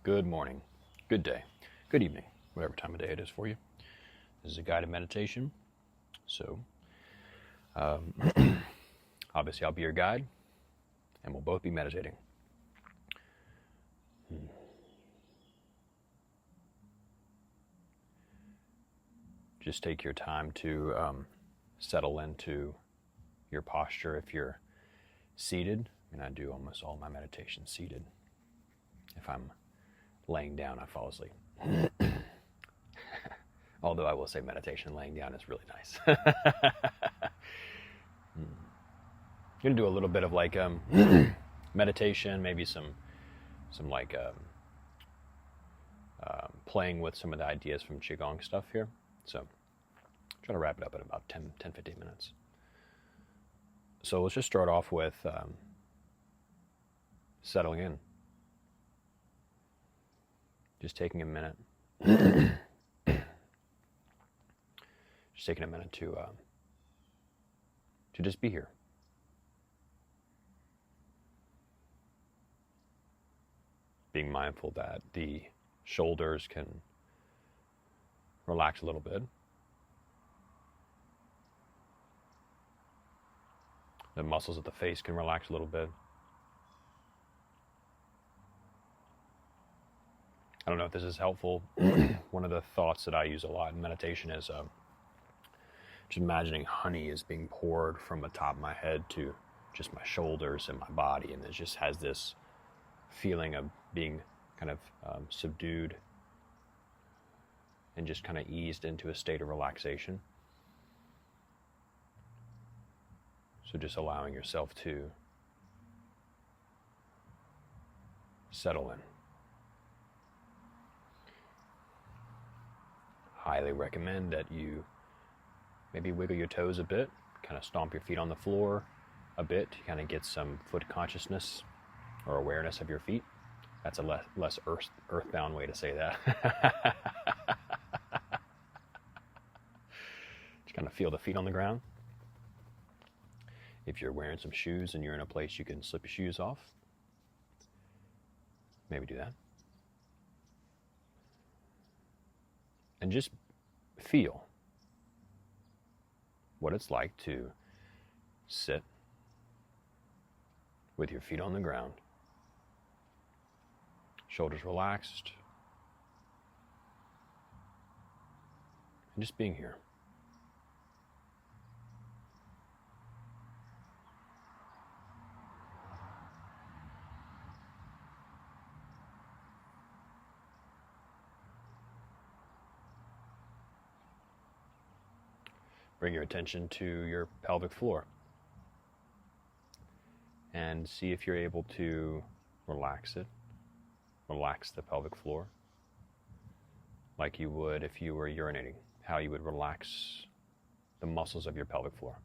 good morning, good day, good evening, whatever time of day it is for you. This is a guided meditation, so obviously I'll be your guide, and we'll both be meditating. Just take your time to settle into your posture. If you're seated, and I do almost all my meditations seated. If I'm laying down, I fall asleep. Although I will say meditation laying down is really nice. I'm going to do a little bit of like meditation, maybe some like playing with some of the ideas from Qigong stuff here. So try to wrap it up in about 10-15 minutes. So let's just start off with settling in. Just taking a minute. Just taking a minute to just be here. Being mindful that the shoulders can relax a little bit. The muscles of the face can relax a little bit. I don't know if this is helpful. One of the thoughts that I use a lot in meditation is just imagining honey is being poured from the top of my head to just my shoulders and my body, and it just has this feeling of being kind of subdued and just kind of eased into a state of relaxation. So just allowing yourself to settle in. Highly recommend that you maybe wiggle your toes a bit, kind of stomp your feet on the floor a bit to kind of get some foot consciousness or awareness of your feet. That's a less earthbound way to say that. Just kind of feel the feet on the ground. If you're wearing some shoes and you're in a place you can slip your shoes off, maybe do that. And just feel what it's like to sit with your feet on the ground, shoulders relaxed, and just being here. Bring your attention to your pelvic floor and see if you're able to relax it. Relax the pelvic floor like you would if you were urinating, how you would relax the muscles of your pelvic floor.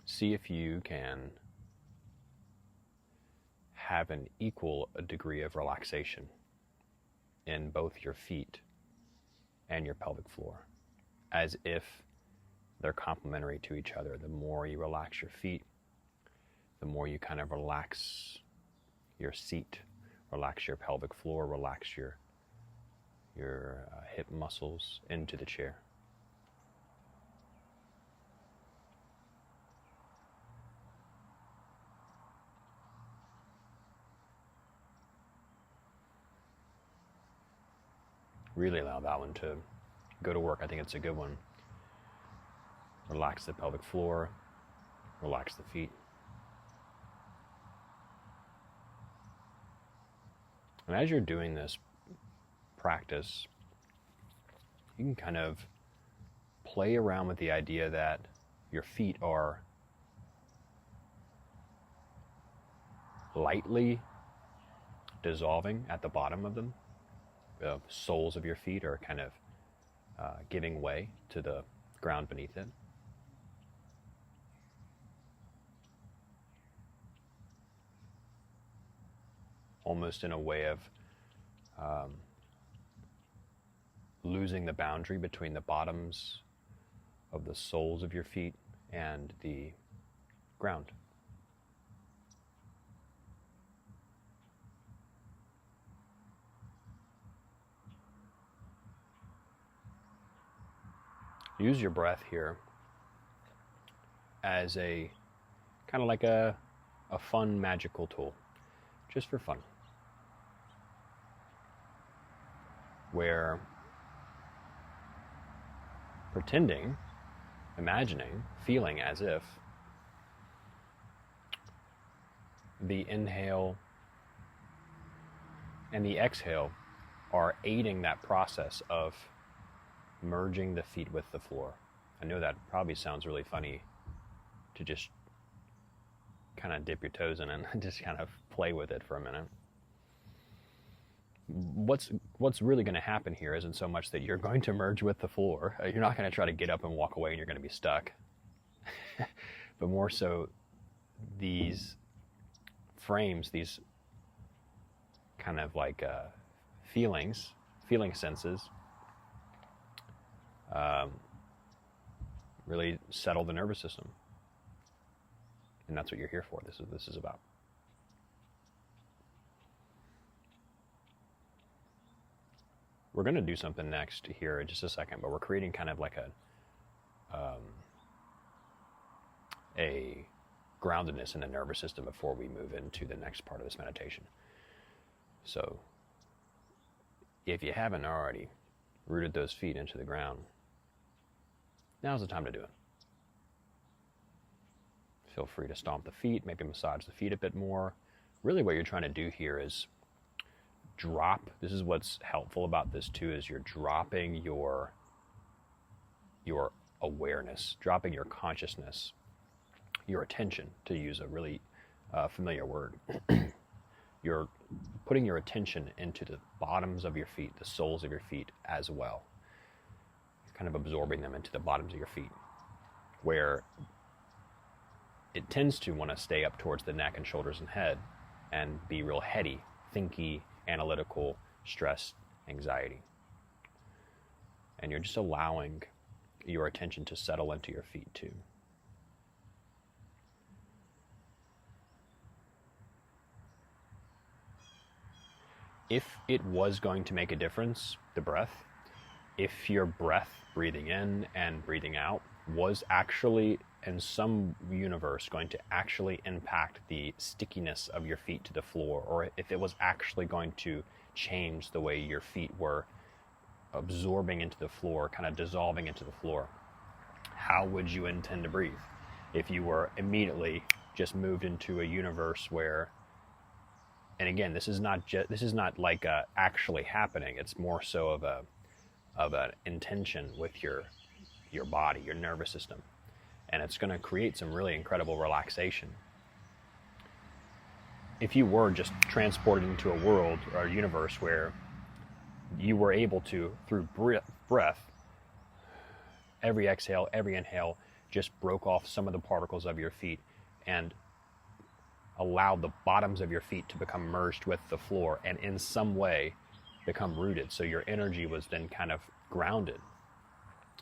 See if you can have an equal degree of relaxation in both your feet and your pelvic floor, as if they're complementary to each other. The more you relax your feet, the more you kind of relax your seat, relax your pelvic floor, relax your hip muscles into the chair. Really allow that one to go to work. I think it's a good one. Relax the pelvic floor, relax the feet. And as you're doing this practice, you can kind of play around with the idea that your feet are lightly dissolving at the bottom of them. The soles of your feet are kind of giving way to the ground beneath it. Almost in a way of losing the boundary between the bottoms of the soles of your feet and the ground. use your breath here as a kind of like a fun, magical tool, just for fun, where pretending, imagining, feeling as if the inhale and the exhale are aiding that process of merging the feet with the floor. I know that probably sounds really funny to just kind of dip your toes in and just kind of play with it for a minute. What's really going to happen here isn't so much that you're going to merge with the floor. You're not going to try to get up and walk away and you're going to be stuck. But more so, these frames, these kind of like feeling senses, really settle the nervous system. And that's what you're here for. This is about. We're going to do something next here in just a second, but we're creating kind of like a groundedness in the nervous system before we move into the next part of this meditation. So if you haven't already rooted those feet into the ground, now's the time to do it. Feel free to stomp the feet, maybe massage the feet a bit more. Really what you're trying to do here is drop. This is what's helpful about this too, is you're dropping your awareness, dropping your consciousness, your attention, to use a really familiar word. You're putting your attention into the bottoms of your feet, the soles of your feet as well. You're kind of absorbing them into the bottoms of your feet, where it tends to want to stay up towards the neck and shoulders and head and be real heady, thinky, analytical, stress, anxiety. And you're just allowing your attention to settle into your feet too. If it was going to make a difference, the breath, if your breath, breathing in and breathing out, was actually in some universe going to actually impact the stickiness of your feet to the floor, or if it was actually going to change the way your feet were absorbing into the floor, kind of dissolving into the floor, how would you intend to breathe? If you were immediately just moved into a universe where, and again, this is not like actually happening. It's more so of an intention with your body, your nervous system. And it's going to create some really incredible relaxation. If you were just transported into a world or a universe where you were able to, through breath, every exhale, every inhale, just broke off some of the particles of your feet and allowed the bottoms of your feet to become merged with the floor and in some way become rooted, so your energy was then kind of grounded.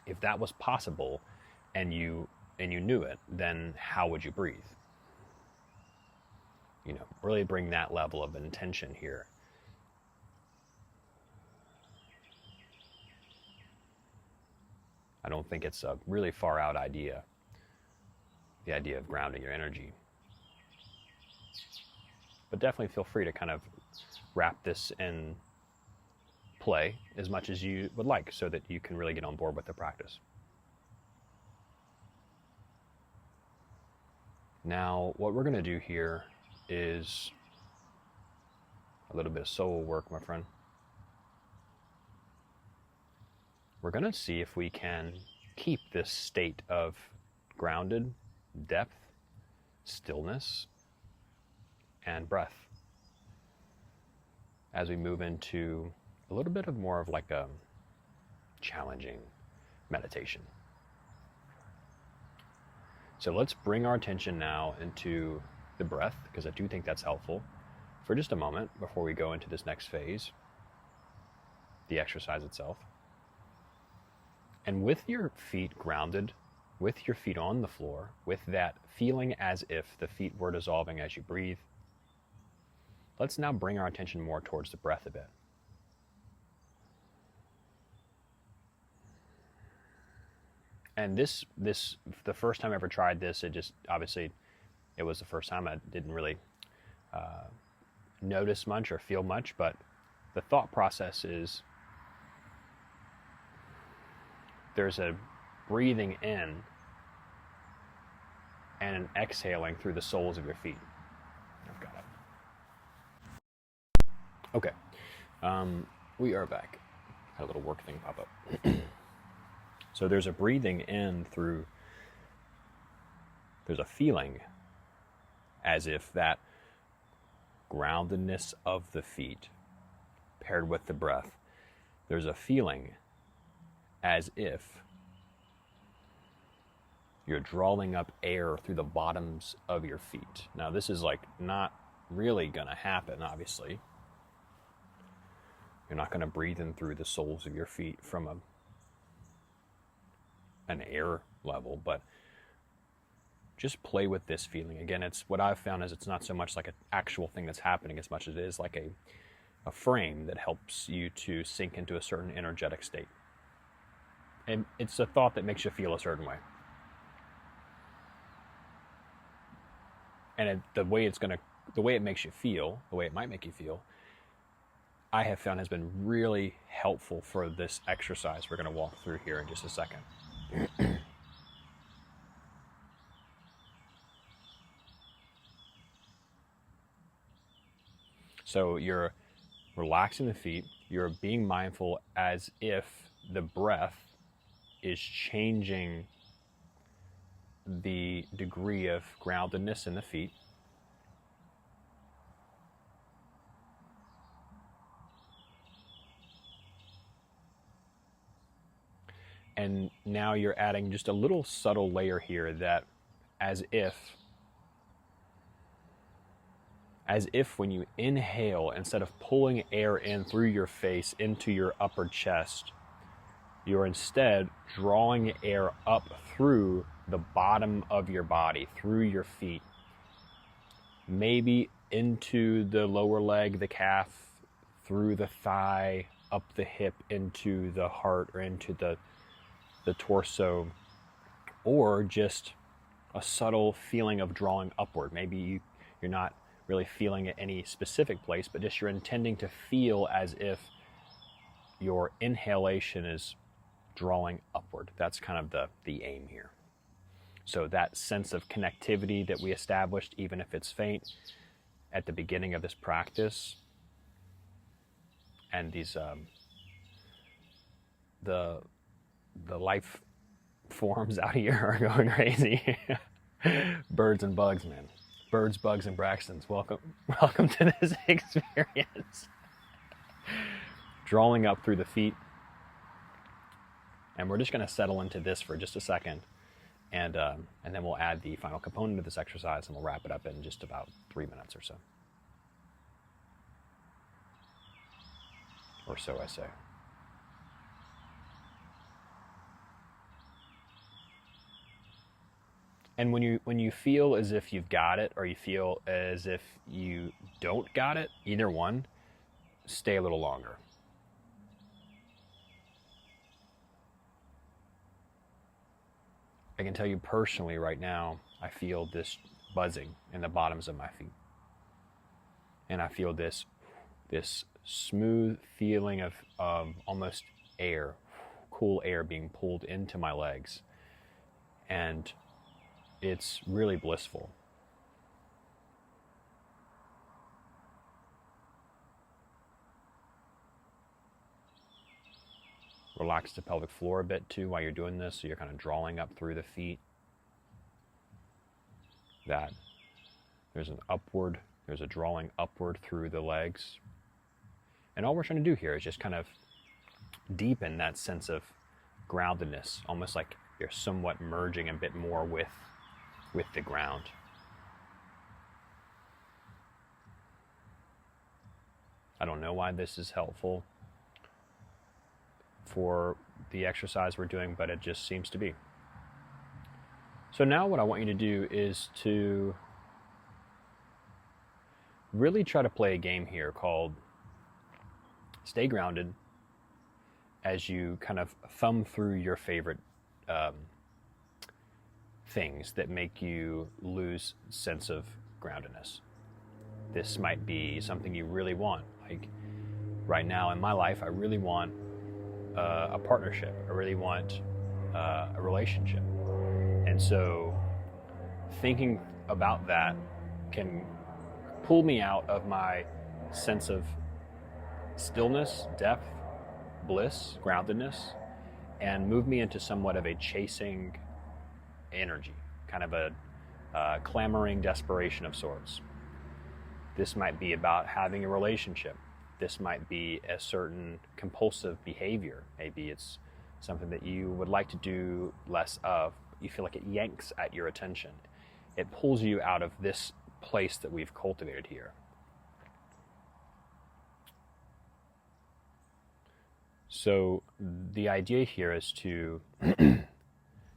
If that was possible and you knew it, then how would you breathe? Really bring that level of intention here. I don't think it's a really far out idea, the idea of grounding your energy. But definitely feel free to kind of wrap this in play as much as you would like, so that you can really get on board with the practice. Now, what we're going to do here is a little bit of soul work, my friend. We're going to see if we can keep this state of grounded depth, stillness, and breath as we move into a little bit of more of like a challenging meditation. So let's bring our attention now into the breath, because I do think that's helpful, for just a moment before we go into this next phase, the exercise itself. And with your feet grounded, with your feet on the floor, with that feeling as if the feet were dissolving as you breathe, let's now bring our attention more towards the breath a bit. And the first time I ever tried this, it was the first time. I didn't really notice much or feel much, but the thought process is there's a breathing in and an exhaling through the soles of your feet. I've got it. Okay. We are back. Had a little work thing pop up. So there's a breathing in through, there's a feeling as if that groundedness of the feet paired with the breath, there's a feeling as if you're drawing up air through the bottoms of your feet. Now this is like not really gonna happen, obviously. You're not gonna breathe in through the soles of your feet from an air level, but just play with this feeling. Again, it's what I've found is it's not so much like an actual thing that's happening as much as it is like a frame that helps you to sink into a certain energetic state. And it's a thought that makes you feel a certain way. And the way it makes you feel, the way it might make you feel, I have found has been really helpful for this exercise we're going to walk through here in just a second. So you're relaxing the feet, you're being mindful as if the breath is changing the degree of groundedness in the feet. And now you're adding just a little subtle layer here that as if when you inhale, instead of pulling air in through your face into your upper chest, you're instead drawing air up through the bottom of your body, through your feet, maybe into the lower leg, the calf, through the thigh, up the hip, into the heart or into the torso, or just a subtle feeling of drawing upward. Maybe you're not really feeling at any specific place, but just you're intending to feel as if your inhalation is drawing upward. That's kind of the aim here. So that sense of connectivity that we established, even if it's faint, at the beginning of this practice, and these the life forms out here are going crazy. Birds and bugs, man. Birds, bugs, and Braxtons. Welcome to this experience. Drawing up through the feet. And we're just going to settle into this for just a second. And then we'll add the final component of this exercise, and we'll wrap it up in just about 3 minutes or so. Or so I say. And when you feel as if you've got it, or you feel as if you don't got it, either one, stay a little longer. I can tell you personally right now, I feel this buzzing in the bottoms of my feet. And I feel this smooth feeling of almost air, cool air being pulled into my legs. And it's really blissful. Relax the pelvic floor a bit too while you're doing this, so you're kind of drawing up through the feet. That there's a drawing upward through the legs. And all we're trying to do here is just kind of deepen that sense of groundedness, almost like you're somewhat merging a bit more with the ground. I don't know why this is helpful for the exercise we're doing, but it just seems to be. So now what I want you to do is to really try to play a game here called Stay Grounded, as you kind of thumb through your favorite things that make you lose sense of groundedness. This might be something you really want. Like right now in my life, I really want a partnership. I really want a relationship. And so thinking about that can pull me out of my sense of stillness, depth, bliss, groundedness, and move me into somewhat of a chasing energy, kind of a clamoring desperation of sorts. This might be about having a relationship. This might be a certain compulsive behavior. Maybe it's something that you would like to do less of. You feel like it yanks at your attention. It pulls you out of this place that we've cultivated here. So the idea here is to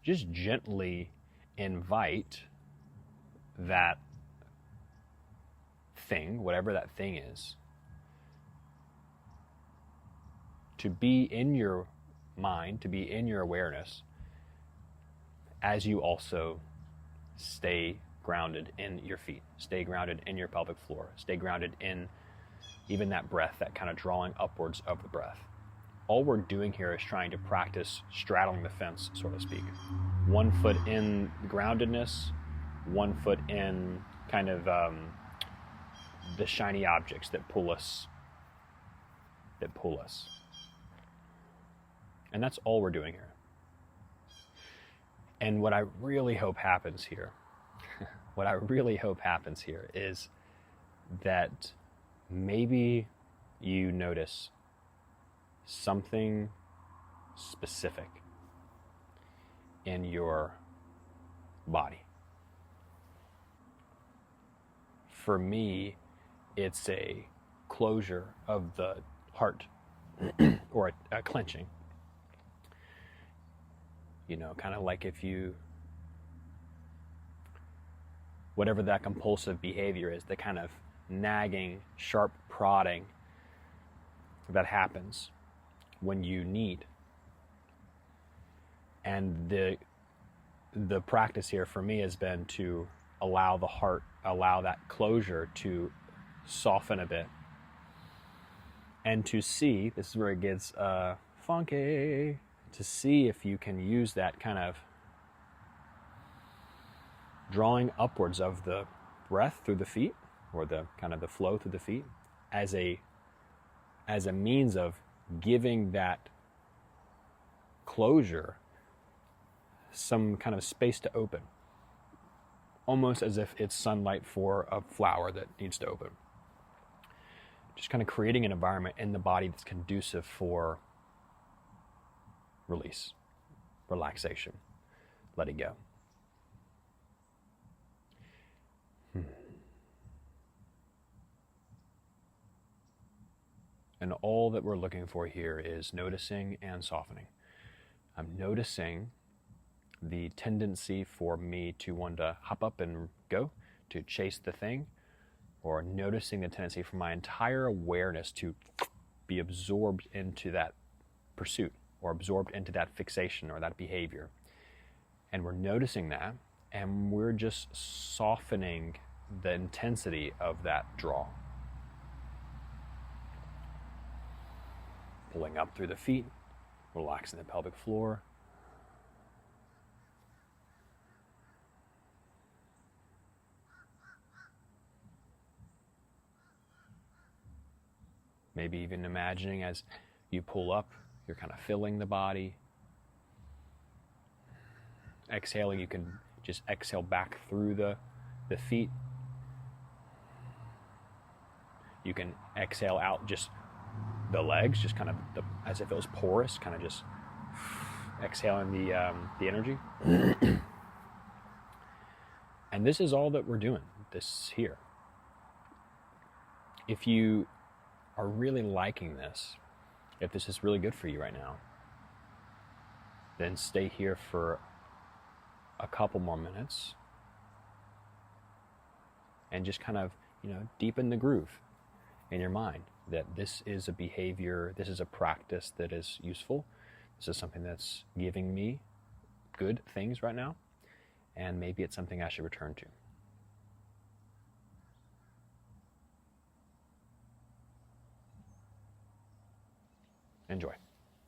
just gently invite that thing, whatever that thing is, to be in your mind, to be in your awareness, as you also stay grounded in your feet, stay grounded in your pelvic floor, stay grounded in even that breath, that kind of drawing upwards of the breath. All we're doing here is trying to practice straddling the fence, so to speak. 1 foot in groundedness, 1 foot in kind of the shiny objects that pull us. And that's all we're doing here. And what I really hope happens here, is that maybe you notice something specific in your body. For me, it's a closure of the heart or a clenching. You know, kind of like if you, whatever that compulsive behavior is, the kind of nagging, sharp prodding that happens when you need. And the practice here for me has been to allow the heart, allow that closure to soften a bit. And to see, this is where it gets funky, to see if you can use that kind of drawing upwards of the breath through the feet, or the kind of the flow through the feet, as a means of giving that closure some kind of space to open, almost as if it's sunlight for a flower that needs to open. Just kind of creating an environment in the body that's conducive for release, relaxation, letting go. And all that we're looking for here is noticing and softening. I'm noticing the tendency for me to want to hop up and go, to chase the thing, or noticing the tendency for my entire awareness to be absorbed into that pursuit, or absorbed into that fixation or that behavior. And we're noticing that, and we're just softening the intensity of that draw. Pulling up through the feet, relaxing the pelvic floor. Maybe even imagining as you pull up, you're kind of filling the body. Exhaling, you can just exhale back through the feet. You can exhale out just the legs, just kind of as if it was porous, kind of just exhaling the energy. And this is all that we're doing, this here. If you are really liking this, if this is really good for you right now, then stay here for a couple more minutes and just kind of, deepen the groove in your mind that this is a behavior, this is a practice that is useful. This is something that's giving me good things right now. and maybe it's something I should return to. Enjoy.